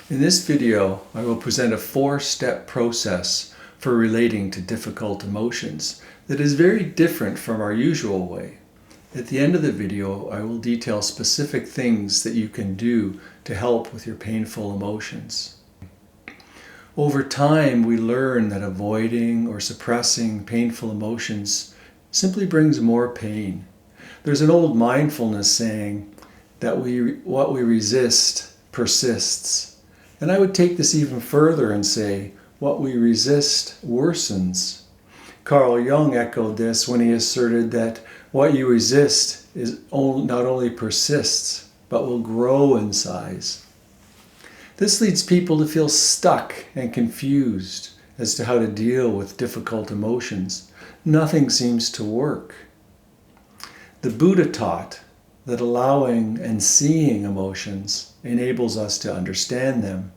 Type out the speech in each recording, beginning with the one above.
In this video, I will present a 4-step process for relating to difficult emotions that is very different from our usual way. At the end of the video, I will detail specific things that you can do to help with your painful emotions. Over time, we learn that avoiding or suppressing painful emotions simply brings more pain. There's an old mindfulness saying that what we resist persists. And I would take this even further and say, what we resist worsens. Carl Jung echoed this when he asserted that what you resist not only persists, but will grow in size. This leads people to feel stuck and confused as to how to deal with difficult emotions. Nothing seems to work. The Buddha taught that allowing and seeing emotions enables us to understand them.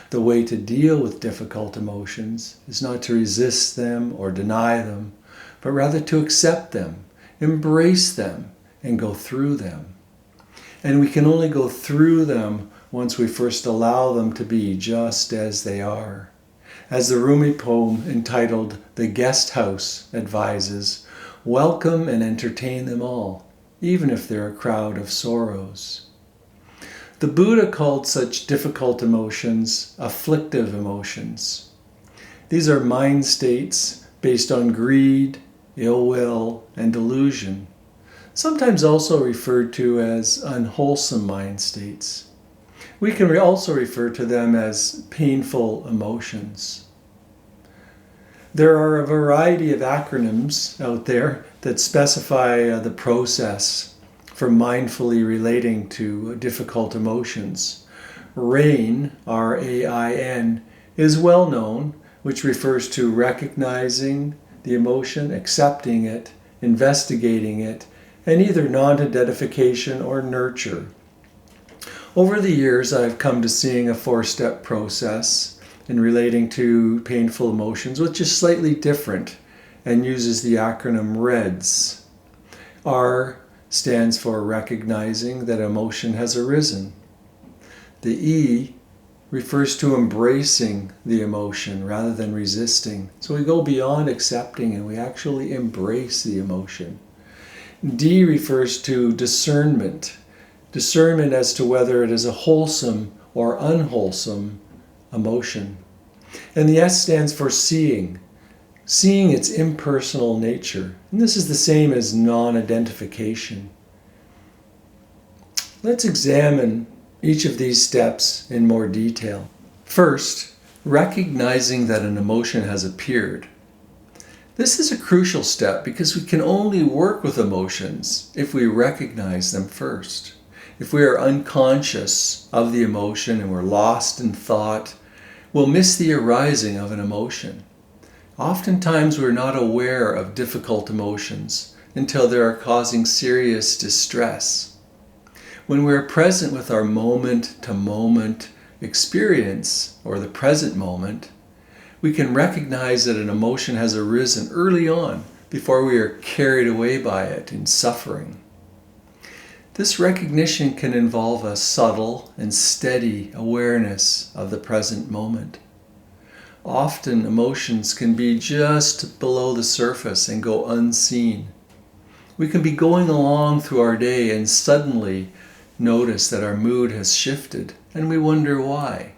The way to deal with difficult emotions is not to resist them or deny them, but rather to accept them, embrace them, and go through them. And we can only go through them once we first allow them to be just as they are. As the Rumi poem entitled "The Guest House" advises, welcome and entertain them all, even if they're a crowd of sorrows. The Buddha called such difficult emotions afflictive emotions. These are mind states based on greed, ill will, and delusion, sometimes also referred to as unwholesome mind states. We can also refer to them as painful emotions. There are a variety of acronyms out there that specify the process for mindfully relating to difficult emotions. RAIN, R-A-I-N, is well known, which refers to recognizing the emotion, accepting it, investigating it, and either non-identification or nurture. Over the years, I've come to seeing a 4-step process in relating to painful emotions, which is slightly different and uses the acronym REDS. R stands for recognizing that emotion has arisen. The E refers to embracing the emotion rather than resisting. So we go beyond accepting and we actually embrace the emotion. D refers to discernment. Discernment as to whether it is a wholesome or unwholesome emotion. And the S stands for seeing its impersonal nature. And this is the same as non-identification. Let's examine each of these steps in more detail. First, recognizing that an emotion has appeared. This is a crucial step because we can only work with emotions if we recognize them first. If we are unconscious of the emotion and we're lost in thought, we'll miss the arising of an emotion. Oftentimes we're not aware of difficult emotions until they are causing serious distress. When we're present with our moment-to-moment experience, or the present moment, we can recognize that an emotion has arisen early on before we are carried away by it in suffering. This recognition can involve a subtle and steady awareness of the present moment. Often emotions can be just below the surface and go unseen. We can be going along through our day and suddenly notice that our mood has shifted and we wonder why.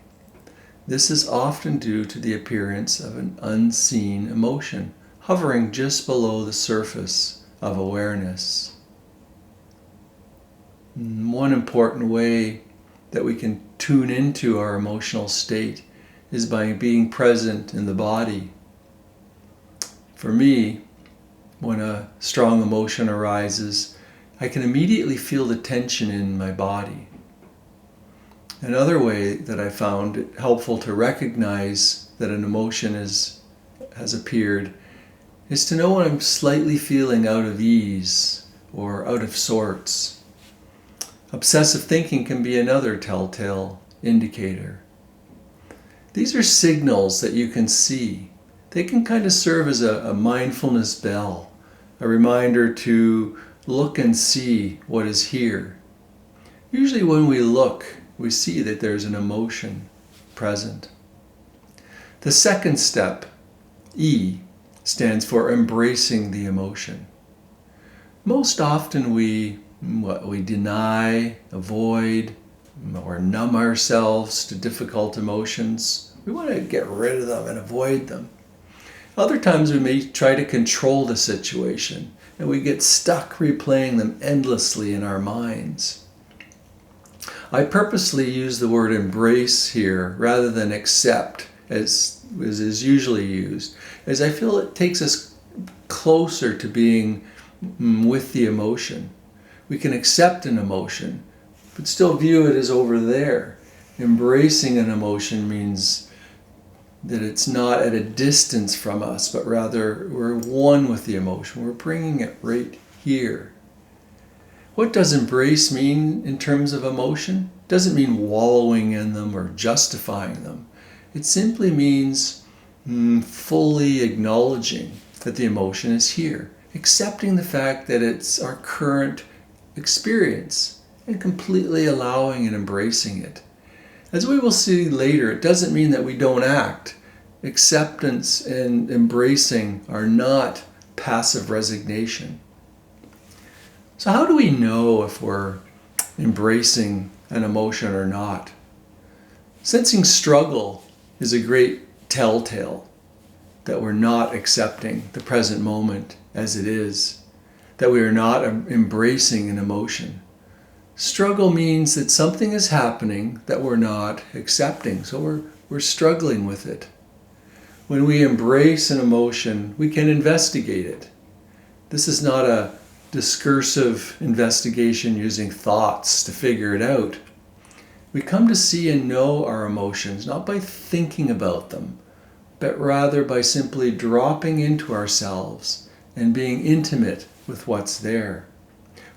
This is often due to the appearance of an unseen emotion hovering just below the surface of awareness. One important way that we can tune into our emotional state is by being present in the body. For me, when a strong emotion arises, I can immediately feel the tension in my body. Another way that I found it helpful to recognize that an emotion has appeared is to know when I'm slightly feeling out of ease or out of sorts. Obsessive thinking can be another telltale indicator. These are signals that you can see. They can kind of serve as a mindfulness bell, a reminder to look and see what is here. Usually when we look, we see that there's an emotion. present. The second step, E, stands for embracing the emotion. Most often we deny, avoid, or numb ourselves to difficult emotions. We want to get rid of them and avoid them. Other times we may try to control the situation, and we get stuck replaying them endlessly in our minds. I purposely use the word embrace here rather than accept, as is usually used, as I feel it takes us closer to being with the emotion. We can accept an emotion, but still view it as over there. Embracing an emotion means that it's not at a distance from us, but rather we're one with the emotion. We're bringing it right here. What does embrace mean in terms of emotion? It doesn't mean wallowing in them or justifying them. It simply means fully acknowledging that the emotion is here, accepting the fact that it's our current experience, and completely allowing and embracing it. As we will see later, it doesn't mean that we don't act. Acceptance and embracing are not passive resignation. So how do we know if we're embracing an emotion or not? Sensing struggle is a great telltale that we're not accepting the present moment as it is, that we are not embracing an emotion. Struggle means that something is happening that we're not accepting, so we're struggling with it. When we embrace an emotion, we can investigate it. This is not a discursive investigation using thoughts to figure it out. We come to see and know our emotions not by thinking about them, but rather by simply dropping into ourselves and being intimate with what's there.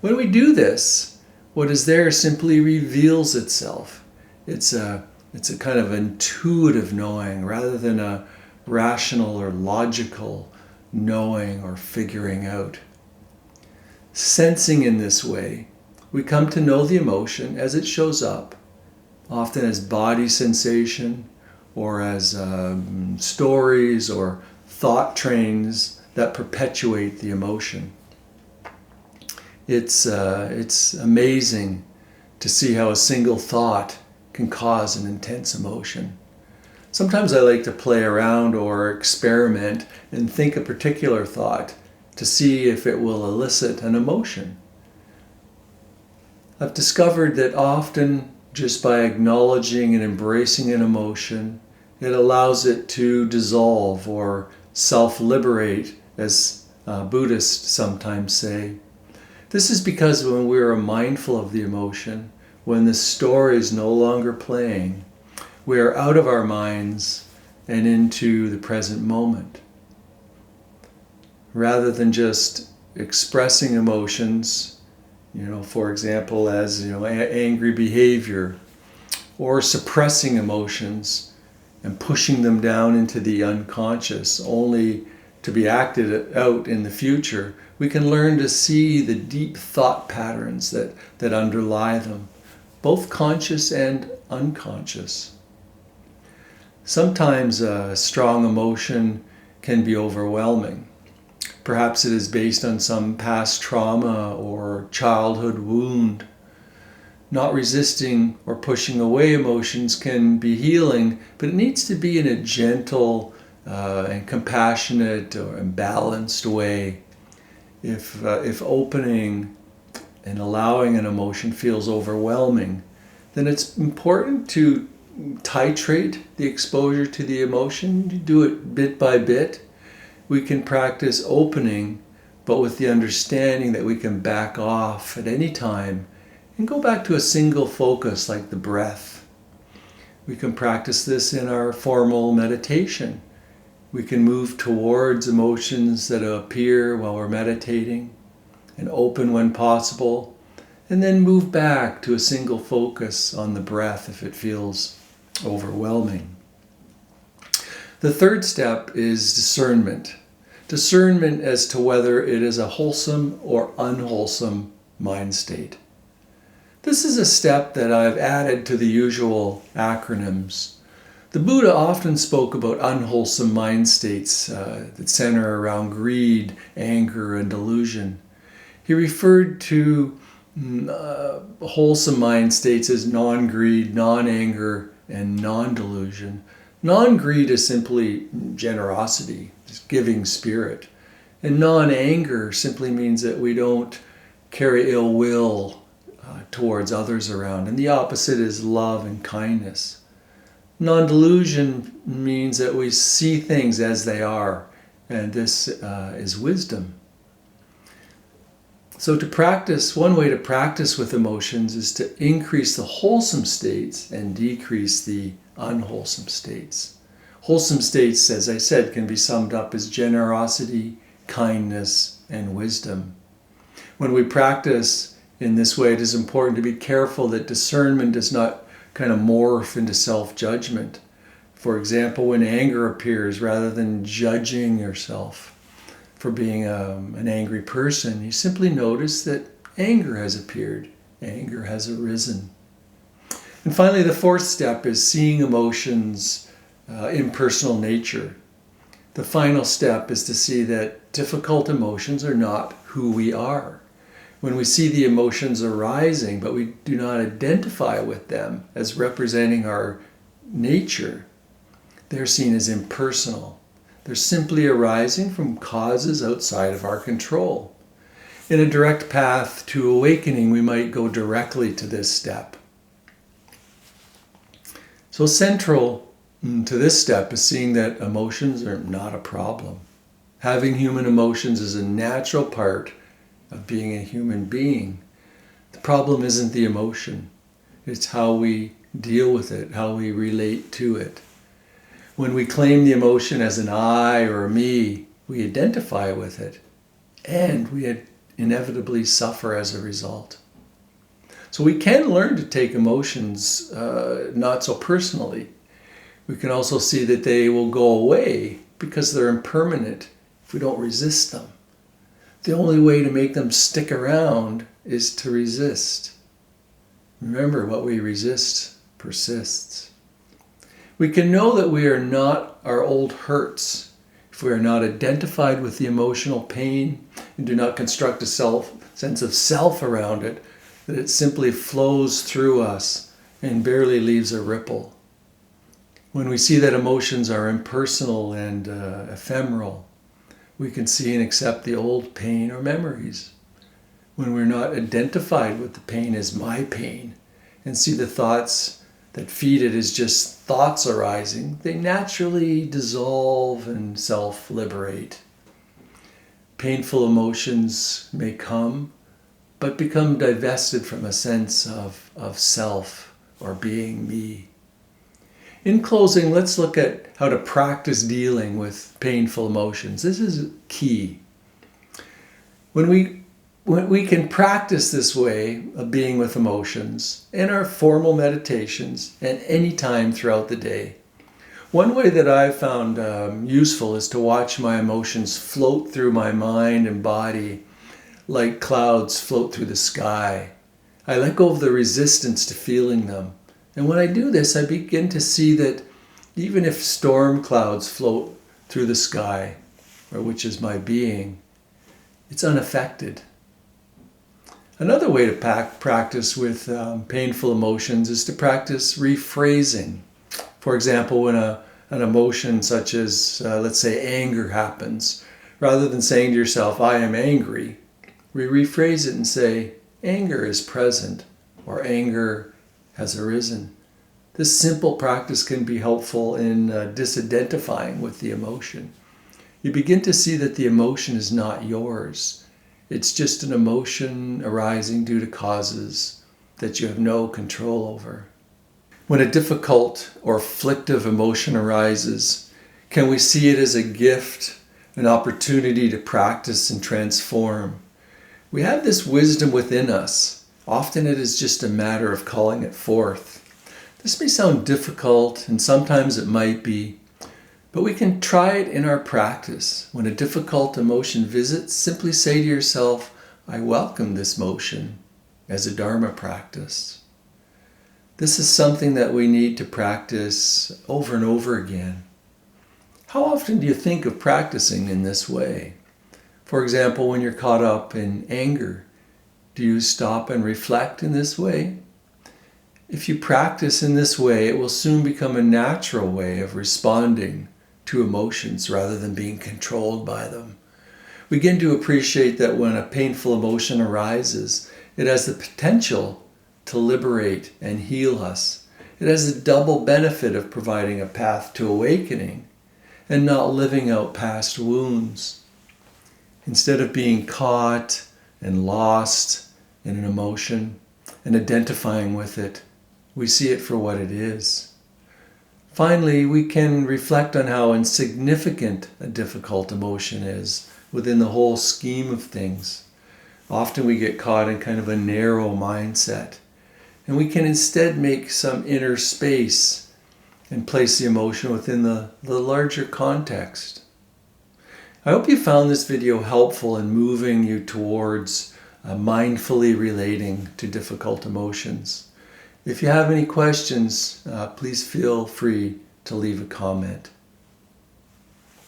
When we do this, what is there simply reveals itself. It's a kind of intuitive knowing rather than a rational or logical knowing or figuring out. Sensing in this way, we come to know the emotion as it shows up, often as body sensation or as stories or thought trains that perpetuate the emotion. It's amazing to see how a single thought can cause an intense emotion. Sometimes I like to play around or experiment and think a particular thought to see if it will elicit an emotion. I've discovered that often just by acknowledging and embracing an emotion, it allows it to dissolve or self-liberate, as Buddhists sometimes say. This is because when we are mindful of the emotion, when the story is no longer playing, we are out of our minds and into the present moment. Rather than just expressing emotions, for example, as angry behavior, or suppressing emotions and pushing them down into the unconscious, only to be acted out in the future, we can learn to see the deep thought patterns that underlie them, both conscious and unconscious. Sometimes a strong emotion can be overwhelming. Perhaps it is based on some past trauma or childhood wound. Not resisting or pushing away emotions can be healing, but it needs to be in a gentle and compassionate or balanced way. If opening and allowing an emotion feels overwhelming, then it's important to titrate the exposure to the emotion, do it bit by bit. We can practice opening, but with the understanding that we can back off at any time and go back to a single focus like the breath. We can practice this in our formal meditation. We can move towards emotions that appear while we're meditating and open when possible, and then move back to a single focus on the breath if it feels overwhelming. The third step is discernment. Discernment as to whether it is a wholesome or unwholesome mind state. This is a step that I've added to the usual acronyms. The Buddha often spoke about unwholesome mind states that center around greed, anger, and delusion. He referred to wholesome mind states as non-greed, non-anger, and non-delusion. Non-greed is simply generosity, just giving spirit. And non-anger simply means that we don't carry ill will towards others around. And the opposite is love and kindness. Non-delusion means that we see things as they are, and this is wisdom. So to practice, one way to practice with emotions is to increase the wholesome states and decrease the unwholesome states. Wholesome states, as I said, can be summed up as generosity, kindness, and wisdom. When we practice in this way, it is important to be careful that discernment does not kind of morph into self-judgment. For example, when anger appears, rather than judging yourself for being an angry person, you simply notice that anger has appeared, anger has arisen. And finally, the fourth step is seeing emotions' impersonal nature. The final step is to see that difficult emotions are not who we are. When we see the emotions arising, but we do not identify with them as representing our nature, they're seen as impersonal. They're simply arising from causes outside of our control. In a direct path to awakening, we might go directly to this step. So central to this step is seeing that emotions are not a problem. Having human emotions is a natural part of being a human being. The problem isn't the emotion. It's how we deal with it, how we relate to it. When we claim the emotion as an I or a me, we identify with it, and we inevitably suffer as a result. So we can learn to take emotions not so personally. We can also see that they will go away because they're impermanent if we don't resist them. The only way to make them stick around is to resist. Remember, what we resist persists. We can know that we are not our old hurts if we are not identified with the emotional pain and do not construct a sense of self around it, that it simply flows through us and barely leaves a ripple. When we see that emotions are impersonal and ephemeral, we can see and accept the old pain or memories. When we're not identified with the pain as my pain and see the thoughts that feed it as just thoughts arising, they naturally dissolve and self-liberate. Painful emotions may come, but become divested from a sense of self or being me. In closing, let's look at how to practice dealing with painful emotions. This is key. When we can practice this way of being with emotions in our formal meditations and any time throughout the day. One way that I've found useful is to watch my emotions float through my mind and body like clouds float through the sky. I let go of the resistance to feeling them. And when I do this, I begin to see that even if storm clouds float through the sky, or which is my being, it's unaffected. Another way to practice with painful emotions is to practice rephrasing. For example, when an emotion such as, let's say, anger happens, rather than saying to yourself, I am angry, we rephrase it and say, anger is present, or anger has arisen. This simple practice can be helpful in disidentifying with the emotion. You begin to see that the emotion is not yours. It's just an emotion arising due to causes that you have no control over. When a difficult or afflictive emotion arises, can we see it as a gift, an opportunity to practice and transform? We have this wisdom within us. Often it is just a matter of calling it forth. This may sound difficult, and sometimes it might be, but we can try it in our practice. When a difficult emotion visits, simply say to yourself, I welcome this motion, as a Dharma practice. This is something that we need to practice over and over again. How often do you think of practicing in this way? For example, when you're caught up in anger, do you stop and reflect in this way? If you practice in this way, it will soon become a natural way of responding to emotions rather than being controlled by them. We begin to appreciate that when a painful emotion arises, it has the potential to liberate and heal us. It has a double benefit of providing a path to awakening and not living out past wounds. Instead of being caught and lost in an emotion and identifying with it, we see it for what it is. Finally, we can reflect on how insignificant a difficult emotion is within the whole scheme of things. Often we get caught in kind of a narrow mindset, and we can instead make some inner space and place the emotion within the larger context. I hope you found this video helpful in moving you towards mindfully relating to difficult emotions. If you have any questions, please feel free to leave a comment.